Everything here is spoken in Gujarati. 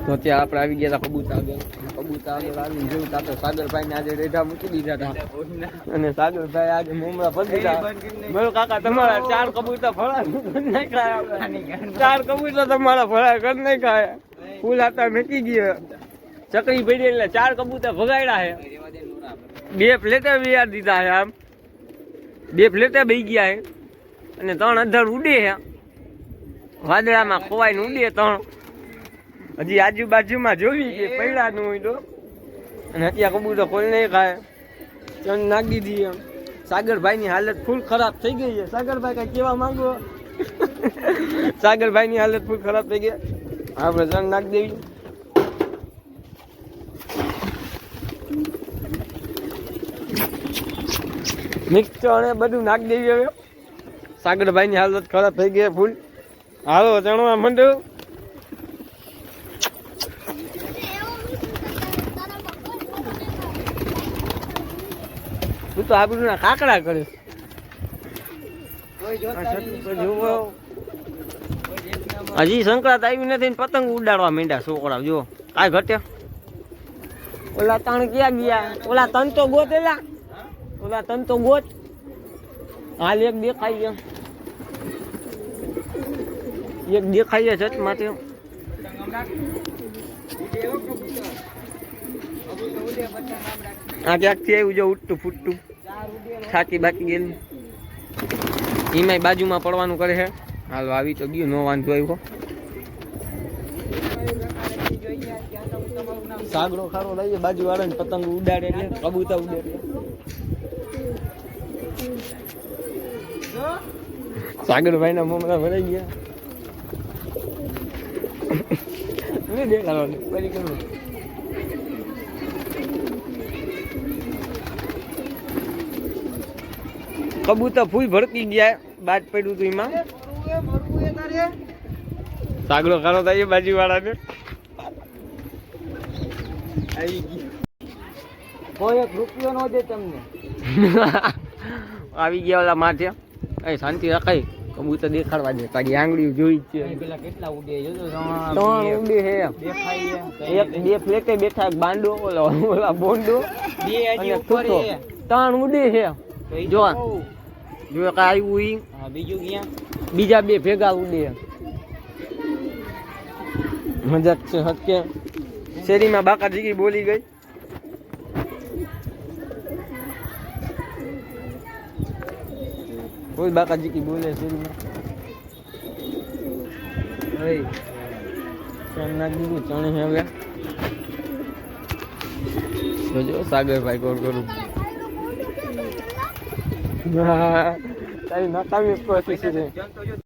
તો ત્યાં આપણે આવી ગયા હતા કબૂતર આગળ આવી જોયું તો સાગરભાઈ ને આજે રેઢા મૂકી દીધા હતા અને સાગરભાઈ આજે મોમરા ફરી દીધા. બોલો કાકા તમારા 4 કબૂતર ફળા નહીં ખાયા, 4 કબૂતર તમારા ફળા કરી નહીં ખાયા. ફૂલ હતા મેકી ગયો ચકરી પડી એટલે 4 કબૂતર ભગાડ્યા છે. 2 ફ્લેટે બિહાર દીધા છે, આમ 2 ફ્લેટે બેસી ગયા છે અને 3 અધર ઉડે છે વાદળામાં ખોવાઈને ઉડે 3. હજી આજુબાજુમાં જોવી કે પૈડાનું હોય તો અને અત્યારે કબૂતર કોઈ નહીં ખાય. ચણ નાખી દીધી. સાગરભાઈની હાલત ફૂલ ખરાબ થઈ ગઈ છે. સાગરભાઈ કઈ કેવા માંગો? સાગરભાઈની હાલત ફૂલ ખરાબ થઈ ગઈ. આપણે ચણ નાખી દેવી. મિક્સ ચણે બધું નાખી દેવી. હવે સાગરભાઈની હાલત ખરાબ થઈ ગઈ ફૂલ. હાલો ચણવા માંડો. તું તો આબરૂ ના કાકડા કરે. હજી સંક્રાંત આવી નથી, પતંગ ઉડાડવા માંડ્યા છોકરા. જો કાંઈ ઘટ્યા. ઓલા ત્રણ ક્યાં ગયા? ઓલા તન તો ગોતેલા, ઓલા તન તો ગોત. હાલ એક દેખાઈ ગયા, એક દેખાઈ છે છત માટે. આ ક્યાંકથી આવ્યું જો ઉઠતું ફૂટતું થાકી બાકી ગયેલું. એમાંય બાજુમાં પડવાનું કરે છે. હાલો આવી તો ગયું, નો વાંધો આવ્યો. સાગરો ખારો લઈએ બાજુ વાળાને પતંગ ઉડાડે એટલે કબૂતર ઉડાડે. સાગરભાઈ ના મોમરા ભરાઈ ગયા. નહીં દેખાડવાનું ફરી કરું. કબૂતર ફૂલ ભરતી ગયા. બાદ પડ્યું હતું એમાં. સાગરો ખારો થાય બાજુ વાળાને. કોઈ 1 રૂપિયો નો દે તમને. આવી ગયા ઓલા માથે. એ શાંતિ રખાય. કબૂતર દેખાડવા દે. તારી આંગળી જોઈ જ છે. પેલા કેટલા ઉડે જોજો. 3 ઉડે છે. દેખાય એક 2 ફ્લેટે બેઠા, બાંડો ઓલા બોંડો 2 હજી ઉપર છે. 3 ઉડે છે. જો જો કાંઈ આવ્યું ઈ. હા બીજું ક્યાં? બીજા 2 ભેગા ઉડે. મજાક છે હટકે. શેરીમાં બાકા જીગી બોલી ગઈ. કોઈ બાકા જીગી બોલે શેરીમાં. ચણ નાખી દીધું. ચણે હવે જોજો સાગરભાઈ કોલ કરું. તારી નકામી પરિસ્થિતિ છે.